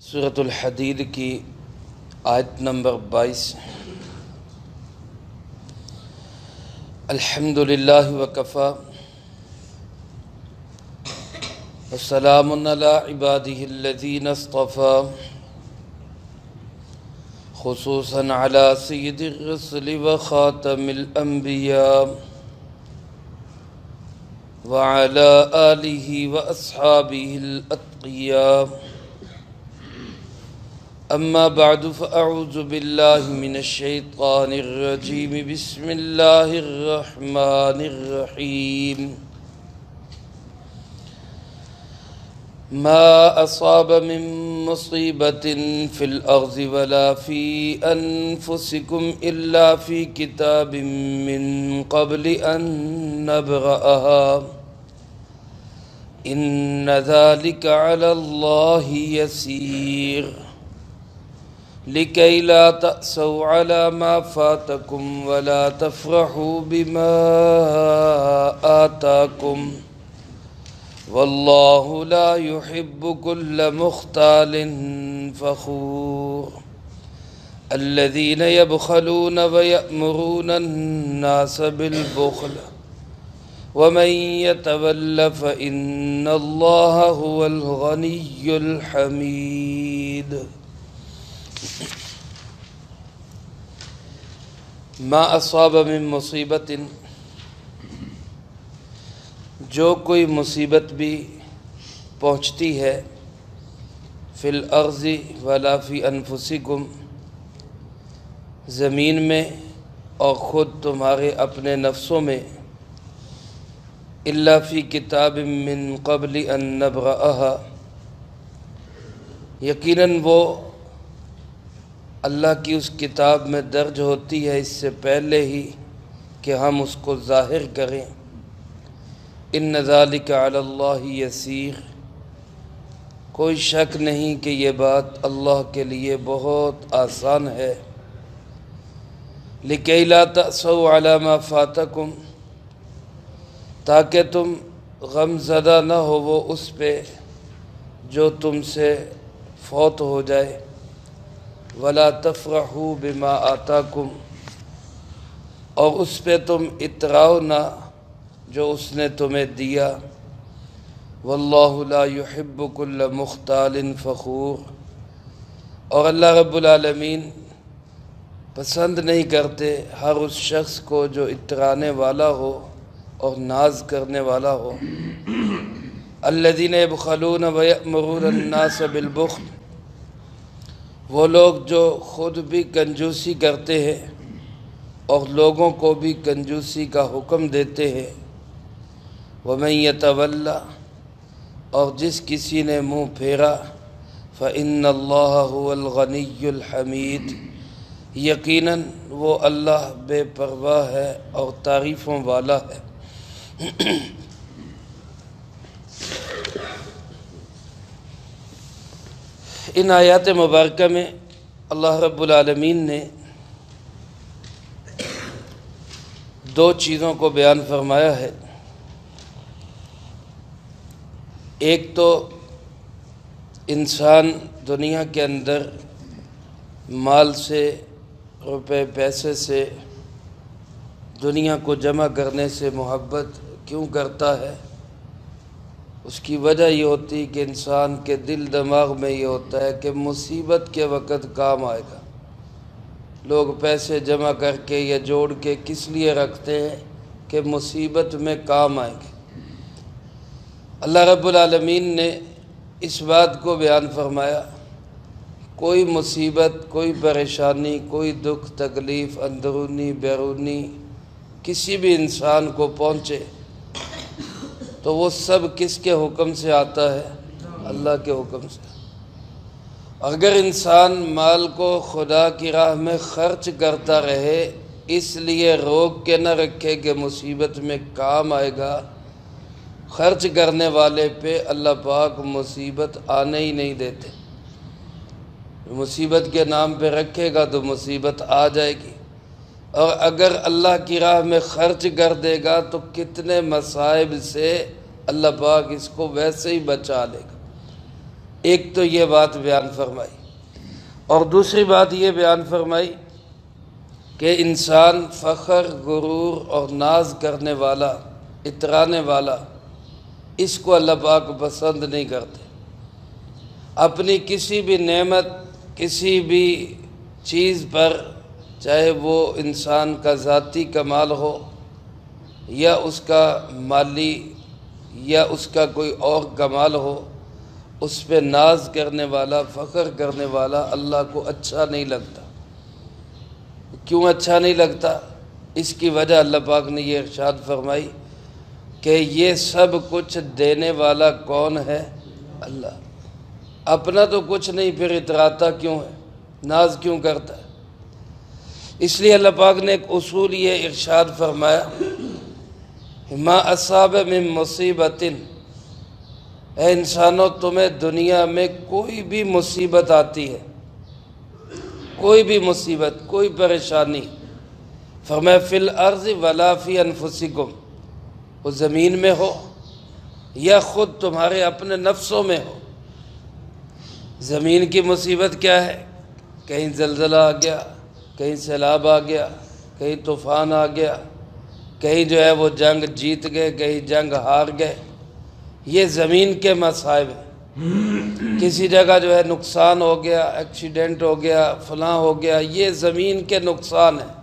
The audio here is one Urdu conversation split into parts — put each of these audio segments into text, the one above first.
سورۃ الحدید کی آیت نمبر 22۔ الحمد للہ وکفی وسلام علی عبادہ الذین اصطفی خصوصا علی سید الرسل وخاتم الانبیاء وعلی آلہ واصحابہ الاتقیاء اما بعد فاعوذ باللہ من الشیطان الرجیم بسم اللہ الرحمن الرحیم ما اصاب من مصیبت فی الارض ولا فی انفسکم الا فی کتاب من قبل ان نبرأها ان ذلک علی اللہ یسیر لكي لا تأسوا على ما فاتكم ولا تفرحوا بما آتاكم والله لا يحب كل مختال فخور الذين يبخلون ويأمرون الناس بالبخل ومن يتول فإن الله هو الغني الحميد ما اصاب من مصیبت، جو کوئی مصیبت بھی پہنچتی ہے فی الارض ولا فی انفسکم، زمین میں اور خود تمہارے اپنے نفسوں میں، الا فی کتاب من قبل ان نبرأها، یقیناً وہ اللہ کی اس کتاب میں درج ہوتی ہے اس سے پہلے ہی کہ ہم اس کو ظاہر کریں۔ ان ذالک علی اللہ یسیر، کوئی شک نہیں کہ یہ بات اللہ کے لیے بہت آسان ہے۔ لکی لا تأسوا علی ما فاتکم، تاکہ تم غم زدہ نہ ہو وہ اس پہ جو تم سے فوت ہو جائے، ولا تفرحوا بما آتاکم، اور اس پہ تم اتراؤ نہ جو اس نے تمہیں دیا، واللہ لا يحب كل مختال فخور، اور اللہ رب العالمین پسند نہیں کرتے ہر اس شخص کو جو اترانے والا ہو اور ناز کرنے والا ہو۔ الذین یبخلون ویأمرون الناس بالبخل، وہ لوگ جو خود بھی کنجوسی کرتے ہیں اور لوگوں کو بھی کنجوسی کا حکم دیتے ہیں۔ وَمَن يَتَوَلَّ، اور جس کسی نے منہ پھیرا، فَإِنَّ اللَّهَ هُوَ الْغَنِيُّ الْحَمِيدُ، یقیناً وہ اللہ بے پرواہ ہے اور تعریفوں والا ہے۔ ان آیات مبارکہ میں اللہ رب العالمین نے دو چیزوں کو بیان فرمایا ہے۔ ایک تو انسان دنیا کے اندر مال سے، روپے پیسے سے، دنیا کو جمع کرنے سے محبت کیوں کرتا ہے؟ اس کی وجہ یہ ہوتی ہے کہ انسان کے دل دماغ میں یہ ہوتا ہے کہ مصیبت کے وقت کام آئے گا۔ لوگ پیسے جمع کر کے یا جوڑ کے کس لیے رکھتے ہیں؟ کہ مصیبت میں کام آئیں گے۔ اللہ رب العالمین نے اس بات کو بیان فرمایا، کوئی مصیبت، کوئی پریشانی، کوئی دکھ تکلیف اندرونی بیرونی کسی بھی انسان کو پہنچے تو وہ سب کس کے حکم سے آتا ہے؟ اللہ کے حکم سے۔ اگر انسان مال کو خدا کی راہ میں خرچ کرتا رہے، اس لیے روک کے نہ رکھے کہ مصیبت میں کام آئے گا، خرچ کرنے والے پہ اللہ پاک مصیبت آنے ہی نہیں دیتے۔ مصیبت کے نام پہ رکھے گا تو مصیبت آ جائے گی، اور اگر اللہ کی راہ میں خرچ کر دے گا تو کتنے مصائب سے اللہ پاک اس کو ویسے ہی بچا لے گا۔ ایک تو یہ بات بیان فرمائی، اور دوسری بات یہ بیان فرمائی کہ انسان فخر، غرور اور ناز کرنے والا، اترانے والا، اس کو اللہ پاک پسند نہیں کرتے۔ اپنی کسی بھی نعمت، کسی بھی چیز پر، چاہے وہ انسان کا ذاتی کمال ہو یا اس کا مالی یا اس کا کوئی اور کمال ہو، اس پہ ناز کرنے والا، فخر کرنے والا اللہ کو اچھا نہیں لگتا۔ کیوں اچھا نہیں لگتا؟ اس کی وجہ اللہ پاک نے یہ ارشاد فرمائی کہ یہ سب کچھ دینے والا کون ہے؟ اللہ۔ اپنا تو کچھ نہیں، پھر اتراتا کیوں ہے، ناز کیوں کرتا ہے؟ اس لیے اللہ پاک نے ایک اصول یہ ارشاد فرمایا، ما اصاب من مصیبت، اے انسانوں تمہیں دنیا میں کوئی بھی مصیبت آتی ہے، کوئی بھی مصیبت، کوئی پریشانی، فرمایا فی الارض ولا فی انفسکم، وہ زمین میں ہو یا خود تمہارے اپنے نفسوں میں ہو۔ زمین کی مصیبت کیا ہے؟ کہیں زلزلہ آ گیا، کہیں سیلاب آ گیا، کہیں طوفان آ گیا، کہیں جو ہے وہ جنگ جیت گئے، کہیں جنگ ہار گئے، یہ زمین کے مصائب ہیں۔ کسی جگہ جو ہے نقصان ہو گیا، ایکسیڈنٹ ہو گیا، فلاں ہو گیا، یہ زمین کے نقصان ہیں۔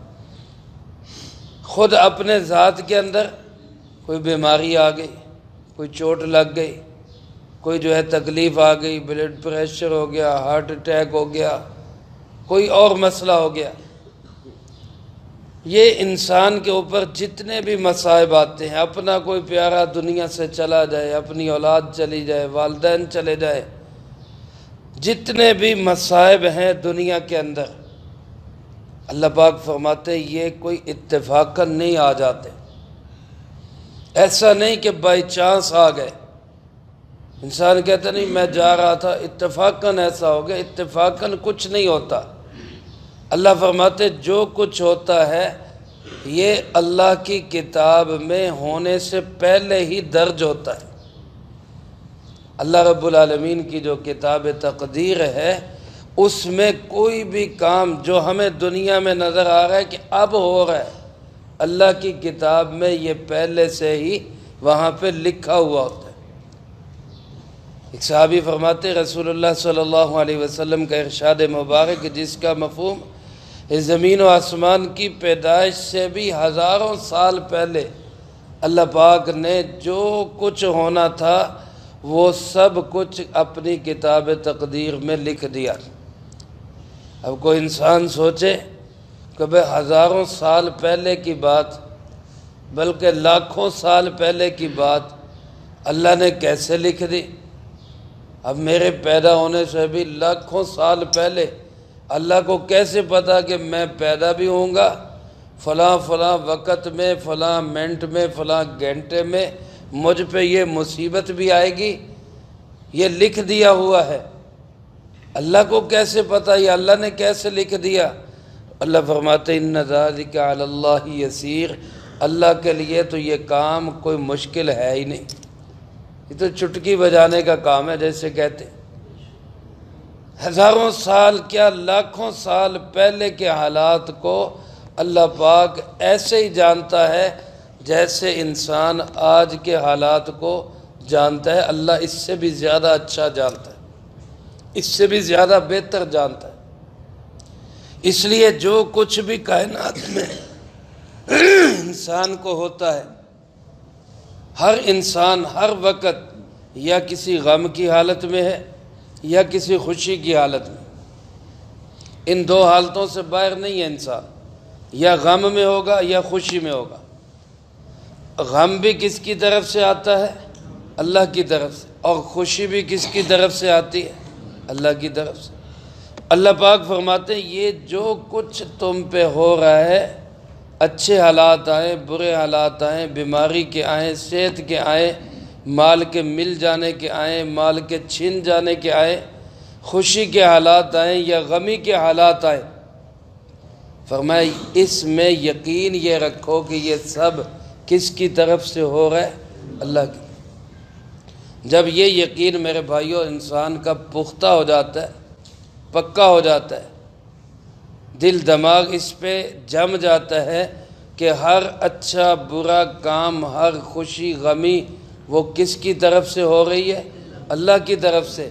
خود اپنے ذات کے اندر کوئی بیماری آ گئی، کوئی چوٹ لگ گئی، کوئی جو ہے تکلیف آ گئی، بلڈ پریشر ہو گیا، ہارٹ اٹیک ہو گیا، کوئی اور مسئلہ ہو گیا، یہ انسان کے اوپر جتنے بھی مصائب آتے ہیں، اپنا کوئی پیارا دنیا سے چلا جائے، اپنی اولاد چلی جائے، والدین چلے جائے، جتنے بھی مصائب ہیں دنیا کے اندر، اللہ پاک فرماتے ہیں یہ کوئی اتفاقاً نہیں آ جاتے۔ ایسا نہیں کہ بائی چانس آ گئے۔ انسان کہتا نہیں میں جا رہا تھا اتفاقاً ایسا ہو گیا، اتفاقاً کچھ نہیں ہوتا۔ اللہ فرماتے جو کچھ ہوتا ہے یہ اللہ کی کتاب میں ہونے سے پہلے ہی درج ہوتا ہے۔ اللہ رب العالمین کی جو کتاب تقدیر ہے اس میں کوئی بھی کام جو ہمیں دنیا میں نظر آ رہا ہے کہ اب ہو رہا ہے، اللہ کی کتاب میں یہ پہلے سے ہی وہاں پہ لکھا ہوا ہوتا ہے۔ ایک صحابی فرماتے رسول اللہ صلی اللہ علیہ وسلم کا ارشاد مبارک جس کا مفہوم اس زمین و آسمان کی پیدائش سے بھی ہزاروں سال پہلے اللہ پاک نے جو کچھ ہونا تھا وہ سب کچھ اپنی کتاب تقدیر میں لکھ دیا۔ اب کوئی انسان سوچے کہ بھئی ہزاروں سال پہلے کی بات، بلکہ لاکھوں سال پہلے کی بات اللہ نے کیسے لکھ دی؟ اب میرے پیدا ہونے سے بھی لاکھوں سال پہلے اللہ کو کیسے پتا کہ میں پیدا بھی ہوں گا، فلاں فلاں وقت میں، فلاں منٹ میں، فلاں گھنٹے میں مجھ پہ یہ مصیبت بھی آئے گی؟ یہ لکھ دیا ہوا ہے۔ اللہ کو کیسے پتا؟ یہ اللہ نے کیسے لکھ دیا؟ اللہ فرماتے ان ذالک علی اللہ یسیر، اللہ کے لیے تو یہ کام کوئی مشکل ہے ہی نہیں، یہ تو چٹکی بجانے کا کام ہے جیسے کہتے۔ ہزاروں سال کیا لاکھوں سال پہلے کے حالات کو اللہ پاک ایسے ہی جانتا ہے جیسے انسان آج کے حالات کو جانتا ہے۔ اللہ اس سے بھی زیادہ اچھا جانتا ہے، اس سے بھی زیادہ بہتر جانتا ہے۔ اس لیے جو کچھ بھی کائنات میں انسان کو ہوتا ہے، ہر انسان ہر وقت یا کسی غم کی حالت میں ہے یا کسی خوشی کی حالت میں، ان دو حالتوں سے باہر نہیں ہے انسان، یا غم میں ہوگا یا خوشی میں ہوگا۔ غم بھی کس کی طرف سے آتا ہے؟ اللہ کی طرف سے، اور خوشی بھی کس کی طرف سے آتی ہے؟ اللہ کی طرف سے۔ اللہ پاک فرماتے ہیں یہ جو کچھ تم پہ ہو رہا ہے، اچھے حالات آئیں، برے حالات آئیں، بیماری کے آئیں، صحت کے آئیں، مال کے مل جانے کے آئیں، مال کے چھن جانے کے آئیں، خوشی کے حالات آئیں یا غمی کے حالات آئیں، فرمایا اس میں یقین یہ رکھو کہ یہ سب کس کی طرف سے ہو رہا ہے؟ اللہ کی۔ جب یہ یقین میرے بھائیوں انسان کا پختہ ہو جاتا ہے، پکا ہو جاتا ہے، دل دماغ اس پہ جم جاتا ہے کہ ہر اچھا برا کام، ہر خوشی غمی وہ کس کی طرف سے ہو رہی ہے؟ اللہ کی طرف سے،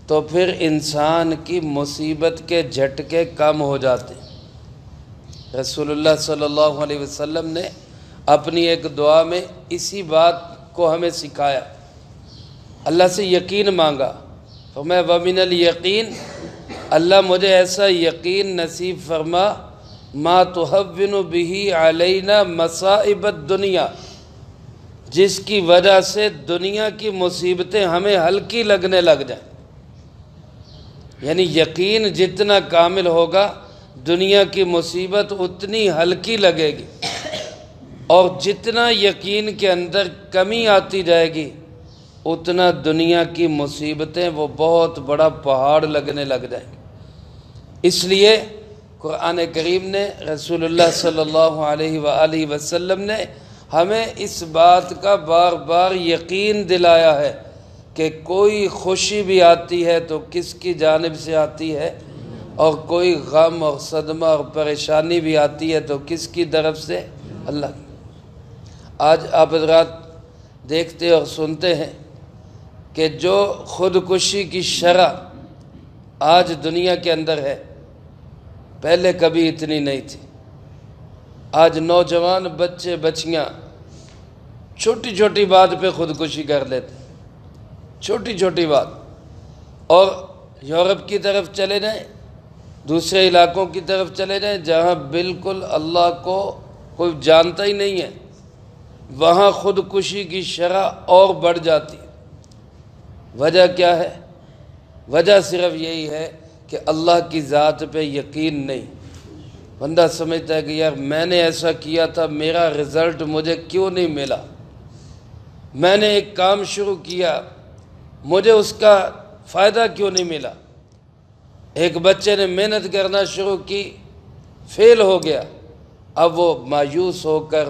تو پھر انسان کی مصیبت کے جھٹکے کم ہو جاتے ہیں۔ رسول اللہ صلی اللہ علیہ وسلم نے اپنی ایک دعا میں اسی بات کو ہمیں سکھایا، اللہ سے یقین مانگا، فرمایا وَمِنَ الْيَقِينَ، اللہ مجھے ایسا یقین نصیب فرما ما تُحَوِّنُ بِهِ عَلَيْنَا مَصَائِبَ الدُّنْيَا، جس کی وجہ سے دنیا کی مصیبتیں ہمیں ہلکی لگنے لگ جائیں۔ یعنی یقین جتنا کامل ہوگا دنیا کی مصیبت اتنی ہلکی لگے گی، اور جتنا یقین کے اندر کمی آتی جائے گی اتنا دنیا کی مصیبتیں وہ بہت بڑا پہاڑ لگنے لگ جائیں گی۔ اس لیے قرآن کریم نے، رسول اللہ صلی اللہ علیہ وآلہ وسلم نے ہمیں اس بات کا بار بار یقین دلایا ہے کہ کوئی خوشی بھی آتی ہے تو کس کی جانب سے آتی ہے، اور کوئی غم اور صدمہ اور پریشانی بھی آتی ہے تو کس کی طرف سے؟ اللہ کی۔ آج آپ حضرات دیکھتے اور سنتے ہیں کہ جو خودکشی کی شرح آج دنیا کے اندر ہے، پہلے کبھی اتنی نہیں تھی۔ آج نوجوان بچے بچیاں چھوٹی چھوٹی بات پہ خودکشی کر لیتے، چھوٹی چھوٹی بات، اور یورپ کی طرف چلے جائیں، دوسرے علاقوں کی طرف چلے جائیں جہاں بالکل اللہ کو کوئی جانتا ہی نہیں ہے، وہاں خودکشی کی شرح اور بڑھ جاتی ہے۔ وجہ کیا ہے؟ وجہ صرف یہی ہے کہ اللہ کی ذات پہ یقین نہیں۔ بندہ سمجھتا ہے کہ یار میں نے ایسا کیا تھا، میرا رزلٹ مجھے کیوں نہیں ملا؟ میں نے ایک کام شروع کیا، مجھے اس کا فائدہ کیوں نہیں ملا؟ ایک بچے نے محنت کرنا شروع کی، فیل ہو گیا، اب وہ مایوس ہو کر،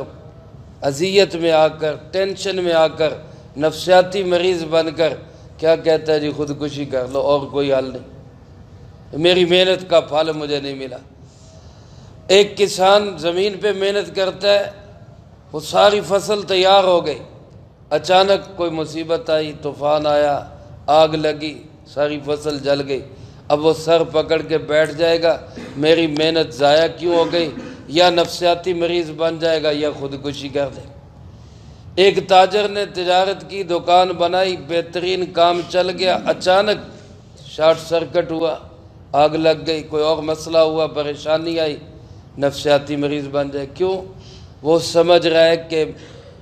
اذیت میں آ کر، ٹینشن میں آ کر، نفسیاتی مریض بن کر کیا کہتا ہے؟ جی خودکشی کر لو، اور کوئی حل نہیں، میری محنت کا پھل مجھے نہیں ملا۔ ایک کسان زمین پہ محنت کرتا ہے، وہ ساری فصل تیار ہو گئی، اچانک کوئی مصیبت آئی، طوفان آیا، آگ لگی، ساری فصل جل گئی۔ اب وہ سر پکڑ کے بیٹھ جائے گا، میری محنت ضائع کیوں ہو گئی، یا نفسیاتی مریض بن جائے گا یا خودکشی کر دے۔ ایک تاجر نے تجارت کی، دکان بنائی، بہترین کام چل گیا، اچانک شارٹ سرکٹ ہوا، آگ لگ گئی، کوئی اور مسئلہ ہوا، پریشانی آئی، نفسیاتی مریض بن جائے۔ کیوں؟ وہ سمجھ رہا ہے کہ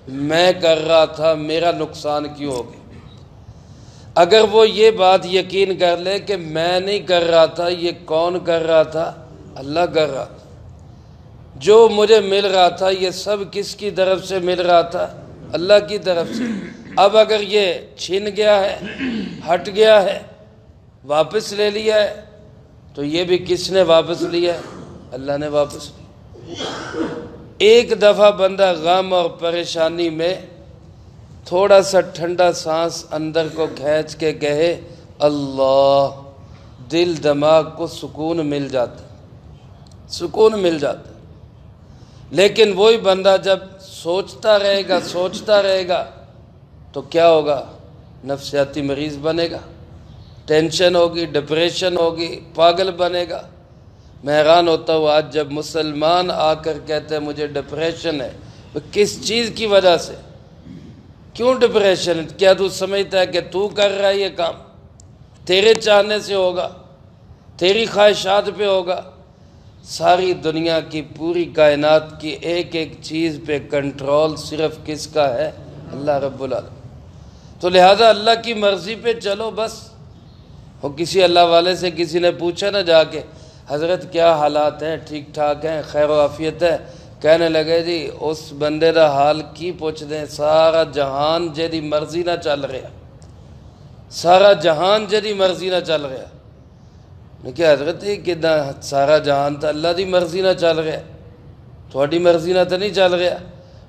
میں کر رہا تھا، میرا نقصان کیوں ہو گیا۔ اگر وہ یہ بات یقین کر لے کہ میں نہیں کر رہا تھا، یہ کون کر رہا تھا؟ اللہ کر رہا تھا۔ جو مجھے مل رہا تھا یہ سب کس کی طرف سے مل رہا تھا؟ اللہ کی طرف سے۔ اب اگر یہ چھن گیا ہے، ہٹ گیا ہے، واپس لے لیا ہے، تو یہ بھی کس نے واپس لیا ہے؟ اللہ نے واپس لیا۔ ایک دفعہ بندہ غم اور پریشانی میں تھوڑا سا ٹھنڈا سانس اندر کو کھینچ کے کہے اللہ، دل دماغ کو سکون مل جاتا، سکون مل جاتا۔ لیکن وہی بندہ جب سوچتا رہے گا تو کیا ہوگا؟ نفسیاتی مریض بنے گا، ٹینشن ہوگی، ڈپریشن ہوگی، پاگل بنے گا۔ میں حیران ہوتا ہوں آج جب مسلمان آ کر کہتے ہیں مجھے ڈپریشن ہے، وہ کس چیز کی وجہ سے؟ کیوں ڈپریشن؟ کیا تو سمجھتا ہے کہ تو کر رہا ہے یہ کام؟ تیرے چاہنے سے ہوگا، تیری خواہشات پہ ہوگا؟ ساری دنیا کی، پوری کائنات کی ایک ایک چیز پہ کنٹرول صرف کس کا ہے؟ اللہ رب العالمین۔ تو لہذا اللہ کی مرضی پہ چلو بس۔ وہ کسی اللہ والے سے کسی نے پوچھا نہ جا کے حضرت کیا حالات ہیں، ٹھیک ٹھاک ہیں، خیر و عافیت ہے؟ کہنے لگے جی اس بندے دا حال کی پوچھ دیں، سارا جہان جیدی مرضی نہ چل رہا، سارا جہان جیدی مرضی نہ چل رہا۔ میں کہ حضرت کہ سارا جہان تو اللہ دی مرضی نہ چل رہا، تھوڑی مرضی نہ تو نہیں چل رہا۔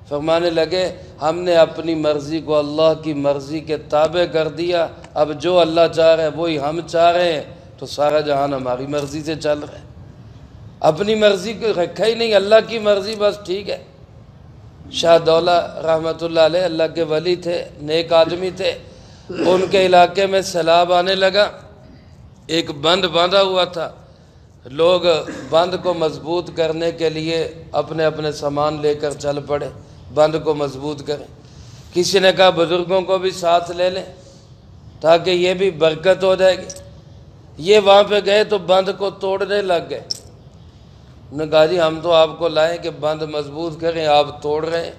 فرمانے لگے ہم نے اپنی مرضی کو اللہ کی مرضی کے تابع کر دیا، اب جو اللہ چاہ رہا ہے وہی ہم چاہ رہے ہیں، تو سارا جہان ہماری مرضی سے چل رہا ہے، اپنی مرضی کو رکھا ہی نہیں، اللہ کی مرضی بس ٹھیک ہے۔ شاہ دولہ رحمۃ اللہ علیہ اللہ کے ولی تھے، نیک آدمی تھے، ان کے علاقے میں سیلاب آنے لگا، ایک بند باندھا ہوا تھا، لوگ بند کو مضبوط کرنے کے لیے اپنے اپنے سامان لے کر چل پڑے، بند کو مضبوط کریں۔ کسی نے کہا بزرگوں کو بھی ساتھ لے لیں تاکہ یہ بھی برکت ہو جائے گی، یہ وہاں پہ گئے تو بند کو توڑنے لگ گئے، انہوں نے کہا جی ہم تو آپ کو لائیں کہ بند مضبوط کریں، آپ توڑ رہے ہیں۔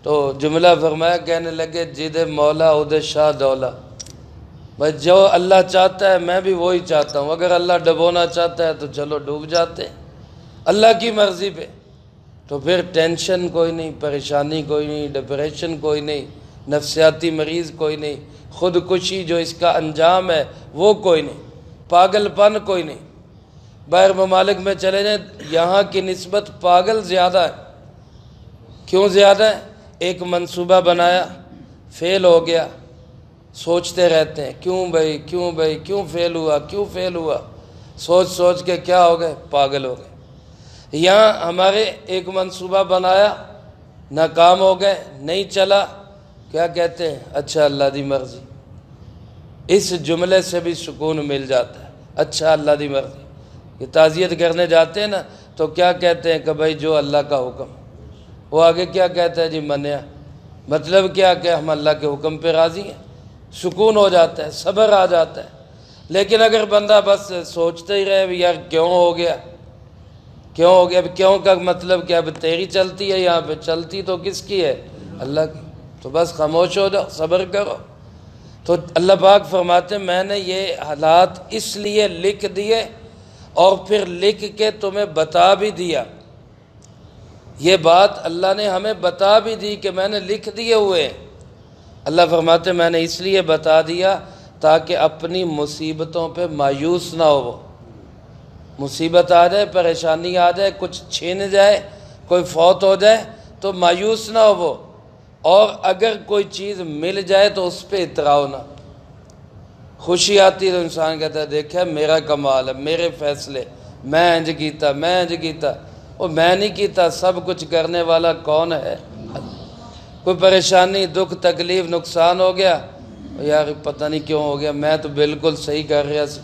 تو جملہ فرمایا، کہنے لگے جد مولا اد شاہ دولہ، بھائی جو اللہ چاہتا ہے میں بھی وہی چاہتا ہوں، اگر اللہ ڈبونا چاہتا ہے تو چلو ڈوب جاتے ہیں اللہ کی مرضی پہ، تو پھر ٹینشن کوئی نہیں، پریشانی کوئی نہیں، ڈپریشن کوئی نہیں، نفسیاتی مریض کوئی نہیں، خودکشی جو اس کا انجام ہے وہ کوئی نہیں، پاگل پن کوئی نہیں۔ باہر ممالک میں چلے جائیں، یہاں کی نسبت پاگل زیادہ ہے۔ کیوں زیادہ ہے؟ ایک منصوبہ بنایا، فیل ہو گیا، سوچتے رہتے ہیں کیوں بھائی کیوں بھائی کیوں فیل ہوا کیوں فیل ہوا، سوچ سوچ کے کیا ہو گئے، پاگل ہو گئے۔ یہاں ہمارے ایک منصوبہ بنایا، ناکام ہو گئے، نہیں چلا، کیا کہتے ہیں، اچھا اللہ دی مرضی۔ اس جملے سے بھی سکون مل جاتا ہے، اچھا اللہ دی مرضی۔ یہ تعزیت کرنے جاتے ہیں نا تو کیا کہتے ہیں کہ بھائی جو اللہ کا حکم، وہ آگے کیا کہتا ہے جی منیا، مطلب کیا کہ ہم اللہ کے حکم پہ راضی ہیں، سکون ہو جاتا ہے، صبر آ جاتا ہے۔ لیکن اگر بندہ بس سوچتے ہی رہے یار کیوں ہو گیا کیوں ہو گیا، اب کیوں کا مطلب کہ اب تیری چلتی ہے، یہاں پہ چلتی تو کس کی ہے، اللہ کی، تو بس خاموش ہو جاؤ، صبر کرو۔ تو اللہ پاک فرماتے ہیں میں نے یہ حالات اس لیے لکھ دیے اور پھر لکھ کے تمہیں بتا بھی دیا، یہ بات اللہ نے ہمیں بتا بھی دی کہ میں نے لکھ دیے ہوئے ہیں۔ اللہ فرماتے ہیں میں نے اس لیے بتا دیا تاکہ اپنی مصیبتوں پہ مایوس نہ ہو، وہ مصیبت آ جائے، پریشانی آ جائے، کچھ چھین جائے، کوئی فوت ہو جائے تو مایوس نہ ہو وہ، اور اگر کوئی چیز مل جائے تو اس پہ اتراؤ نہ۔ خوشی آتی ہے تو انسان کہتا ہے دیکھا میرا کمال ہے، میرے فیصلے، میں انج کیتا میں انج کیتا، وہ میں نہیں کیتا، سب کچھ کرنے والا کون ہے؟ کوئی پریشانی، دکھ، تکلیف، نقصان ہو گیا، یار پتہ نہیں کیوں ہو گیا، میں تو بالکل صحیح کر رہا سی،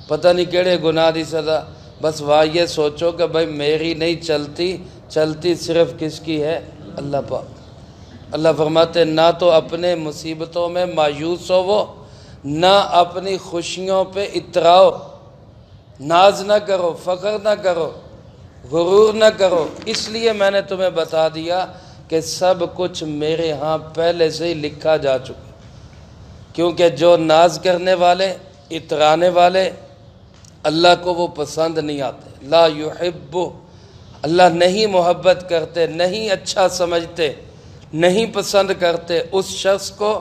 پتہ نہیں کیڑے گناہ دی سزا، بس وہاں یہ سوچو کہ بھائی میری نہیں چلتی، چلتی صرف کس کی ہے، اللہ پاک۔ اللہ فرماتے نہ تو اپنے مصیبتوں میں مایوس ہو وہ، نہ اپنی خوشیوں پہ اتراؤ، ناز نہ کرو، فخر نہ کرو، غرور نہ کرو، اس لیے میں نے تمہیں بتا دیا کہ سب کچھ میرے ہاں پہلے سے ہی لکھا جا چکا، کیونکہ جو ناز کرنے والے، اترانے والے، اللہ کو وہ پسند نہیں آتے، لا یحب، اللہ نہیں محبت کرتے، نہیں اچھا سمجھتے، نہیں پسند کرتے اس شخص کو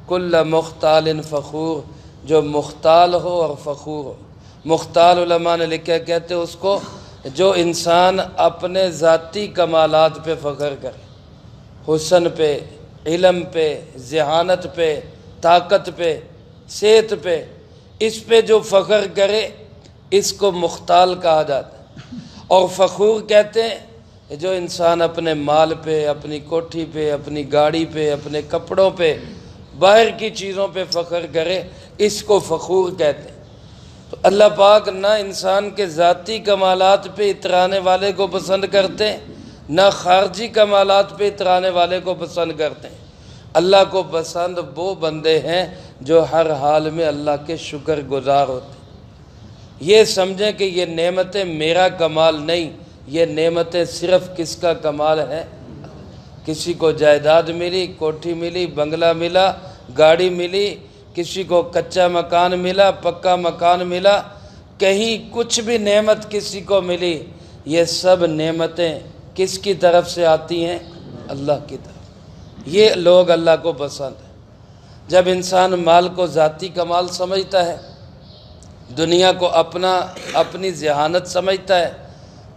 کل مختال فخور، جو مختال ہو اور فخور ہو۔ مختال علماء نے لکھا، کہتے اس کو جو انسان اپنے ذاتی کمالات پہ فخر کرے، حسن پہ، علم پہ، ذہانت پہ، طاقت پہ، صحت پہ، اس پہ جو فخر کرے اس کو مختال کہا جاتا ہے۔ اور فخور کہتے ہیں جو انسان اپنے مال پہ، اپنی کوٹھی پہ، اپنی گاڑی پہ، اپنے کپڑوں پہ، باہر کی چیزوں پہ فخر کرے، اس کو فخور کہتے ہیں۔ تو اللہ پاک نہ انسان کے ذاتی کمالات پہ اترانے والے کو پسند کرتے ہیں، نہ خارجی کمالات پہ اترانے والے کو پسند کرتے ہیں۔ اللہ کو پسند وہ بندے ہیں جو ہر حال میں اللہ کے شکر گزار ہوتے ہیں۔ یہ سمجھیں کہ یہ نعمتیں میرا کمال نہیں، یہ نعمتیں صرف کس کا کمال ہے؟ کسی کو جائیداد ملی، کوٹھی ملی، بنگلہ ملا، گاڑی ملی، کسی کو کچا مکان ملا، پکا مکان ملا، کہیں کچھ بھی نعمت کسی کو ملی، یہ سب نعمتیں کس کی طرف سے آتی ہیں؟ اللہ کی طرف۔ یہ لوگ اللہ کو پسند ہیں۔ جب انسان مال کو ذاتی کمال سمجھتا ہے، دنیا کو اپنی ذہانت سمجھتا ہے،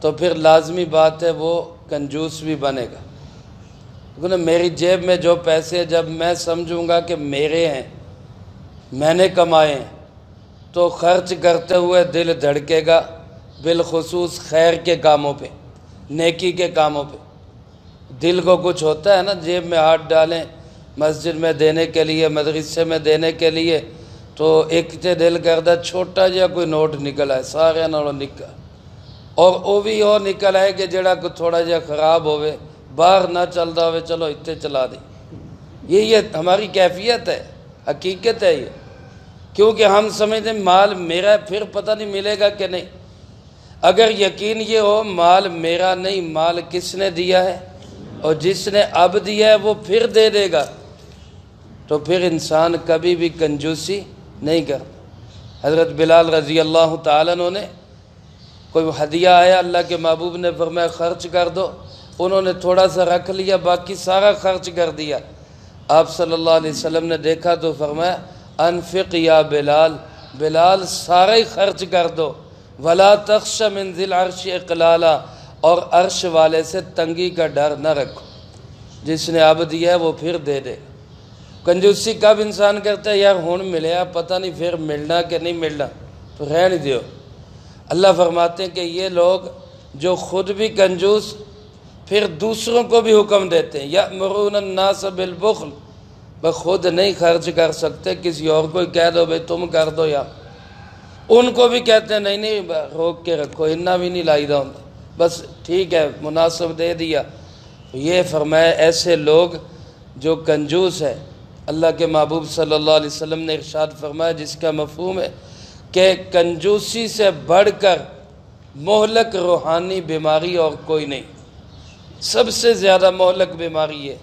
تو پھر لازمی بات ہے وہ کنجوس بھی بنے گا، لیکن میری جیب میں جو پیسے جب میں سمجھوں گا کہ میرے ہیں، میں نے کمائے ہیں، تو خرچ کرتے ہوئے دل دھڑکے گا، بالخصوص خیر کے کاموں پہ، نیکی کے کاموں پہ۔ دل کو کچھ ہوتا ہے نا، جیب میں ہاتھ ڈالیں مسجد میں دینے کے لیے، مدرسے میں دینے کے لیے، تو ایک تے دل کردا چھوٹا جہا کوئی نوٹ نکل آئے، سارے نالوں نکل، اور وہ بھی اور نکل آئے کہ جڑا کوئی تھوڑا جہا خراب ہوئے، باہر نہ چلتا ہوئے، چلو اتنے چلا دیں۔ یہ ہماری کیفیت ہے، حقیقت ہے یہ، کیونکہ ہم سمجھتے ہیں مال میرا ہے، پھر پتہ نہیں ملے گا کہ نہیں۔ اگر یقین یہ ہو مال میرا نہیں، مال کس نے دیا ہے، اور جس نے اب دیا ہے وہ پھر دے دے گا، تو پھر انسان کبھی بھی کنجوسی نہیں کر۔ حضرت بلال رضی اللہ تعالیٰ عنہ نے کوئی ہدیہ آیا، اللہ کے محبوب نے فرمایا خرچ کر دو، انہوں نے تھوڑا سا رکھ لیا، باقی سارا خرچ کر دیا۔ آپ صلی اللہ علیہ وسلم نے دیکھا تو فرمایا انفق یا بلال، بلال سارا ہی خرچ کر دو، ولا تخش من ذی العرش اقلالا، اور عرش والے سے تنگی کا ڈر نہ رکھو، جس نے اب دیا ہے وہ پھر دے دے۔ کنجوسی کب انسان کرتا ہے؟ یار ہون ملیا، پتہ نہیں پھر ملنا کہ نہیں ملنا، تو رہنے دیو۔ اللہ فرماتے ہیں کہ یہ لوگ جو خود بھی کنجوس، پھر دوسروں کو بھی حکم دیتے ہیں، یأمرون الناس بالبخل، وہ خود نہیں خرچ کر سکتے، کسی اور کو کہہ دو بھئی تم کر دو، یا ان کو بھی کہتے ہیں نہیں روک کے رکھو، اتنا بھی نہیں لائی دا ہوتا، بس ٹھیک ہے مناسب دے دیا۔ یہ فرمایا ایسے لوگ جو کنجوس ہے، اللہ کے محبوب صلی اللہ علیہ وسلم نے ارشاد فرمایا، جس کا مفہوم ہے کہ کنجوسی سے بڑھ کر مہلک روحانی بیماری اور کوئی نہیں، سب سے زیادہ مہلک بیماری ہے۔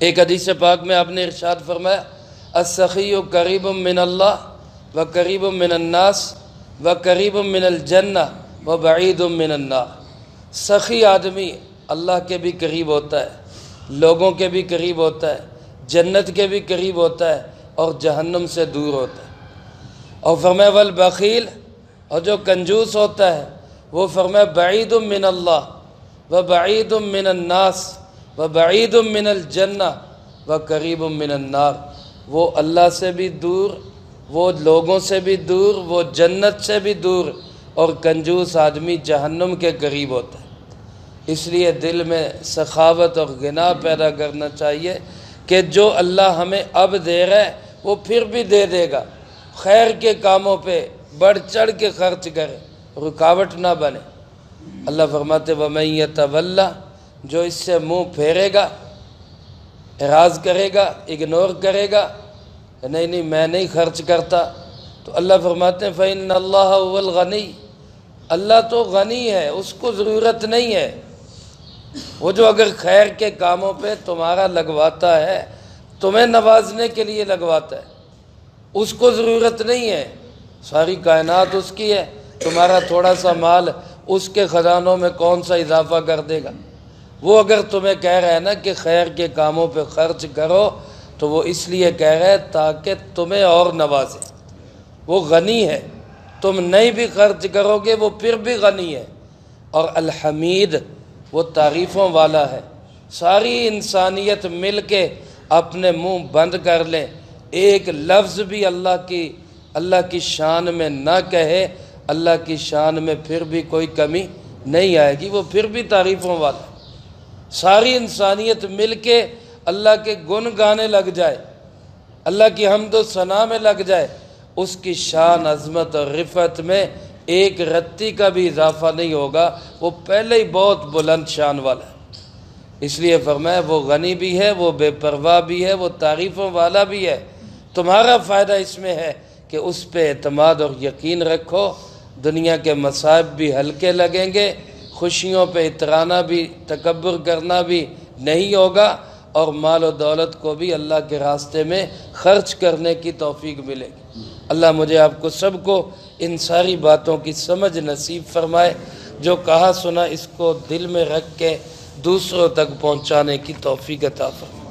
ایک حدیث پاک میں آپ نے ارشاد فرمایا السخی قریب من اللہ و قریب من الناس و قریب من الجنہ و بعید من النار۔ سخی آدمی اللہ کے بھی قریب ہوتا ہے، لوگوں کے بھی قریب ہوتا ہے، جنت کے بھی قریب ہوتا ہے، اور جہنم سے دور ہوتا ہے۔ اور فرمایا والبخیل، اور جو کنجوس ہوتا ہے وہ فرمایا بعید من اللہ و بعید من الناس و بعید من الجنہ و قریب من النار۔ وہ اللہ سے بھی دور، وہ لوگوں سے بھی دور، وہ جنت سے بھی دور، اور کنجوس آدمی جہنم کے قریب ہوتا ہے۔ اس لیے دل میں سخاوت اور غنا پیدا کرنا چاہیے کہ جو اللہ ہمیں اب دے رہا ہے وہ پھر بھی دے دے گا۔ خیر کے کاموں پہ بڑھ چڑھ کے خرچ کرے، رکاوٹ نہ بنے۔ اللہ فرماتے وَمَن يَتَوَلَّ، جو اس سے منہ پھیرے گا، اعراض کرے گا، اگنور کرے گا، نہیں میں نہیں خرچ کرتا، تو اللہ فرماتے ہیں فَإِنَّ اللَّهَ هُوَ الْغَنِيُّ، اللہ تو غنی ہے، اس کو ضرورت نہیں ہے۔ وہ جو اگر خیر کے کاموں پہ تمہارا لگواتا ہے، تمہیں نوازنے کے لیے لگواتا ہے، اس کو ضرورت نہیں ہے، ساری کائنات اس کی ہے، تمہارا تھوڑا سا مال اس کے خزانوں میں کون سا اضافہ کر دے گا۔ وہ اگر تمہیں کہہ رہا ہے نا کہ خیر کے کاموں پہ خرچ کرو، تو وہ اس لیے کہہ رہا ہے تاکہ تمہیں اور نوازے۔ وہ غنی ہے، تم نہیں بھی خرچ کرو گے وہ پھر بھی غنی ہے۔ اور الحمید، وہ تعریفوں والا ہے۔ ساری انسانیت مل کے اپنے منہ بند کر لیں، ایک لفظ بھی اللہ کی شان میں نہ کہے، اللہ کی شان میں پھر بھی کوئی کمی نہیں آئے گی، وہ پھر بھی تعریفوں والا ہے۔ ساری انسانیت مل کے اللہ کے گن گانے لگ جائے، اللہ کی حمد و ثنا میں لگ جائے، اس کی شان عظمت اور رفعت میں ایک رتی کا بھی اضافہ نہیں ہوگا، وہ پہلے ہی بہت بلند شان والا ہے۔ اس لیے فرمایا وہ غنی بھی ہے، وہ بے پرواہ بھی ہے، وہ تعریفوں والا بھی ہے۔ تمہارا فائدہ اس میں ہے کہ اس پہ اعتماد اور یقین رکھو، دنیا کے مصائب بھی ہلکے لگیں گے، خوشیوں پہ اترانا بھی، تکبر کرنا بھی نہیں ہوگا، اور مال و دولت کو بھی اللہ کے راستے میں خرچ کرنے کی توفیق ملے گی۔ اللہ مجھے آپ کو سب کو ان ساری باتوں کی سمجھ نصیب فرمائے، جو کہا سنا اس کو دل میں رکھ کے دوسروں تک پہنچانے کی توفیق عطا فرمائے۔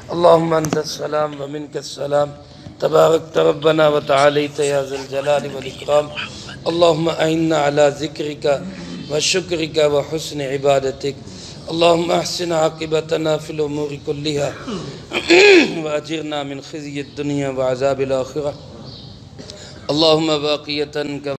اللہم انت السلام ومنک السلام، تبارک ربنا وتعالیت یا ذی الجلال والاکرام۔ اللہم اعنا علی ذکرک وشکرک وحسن عبادتک۔ اللهم احسن عاقبتنا في الامور كلها واجرنا من خزي الدنيا وعذاب الاخرة. اللهم باقية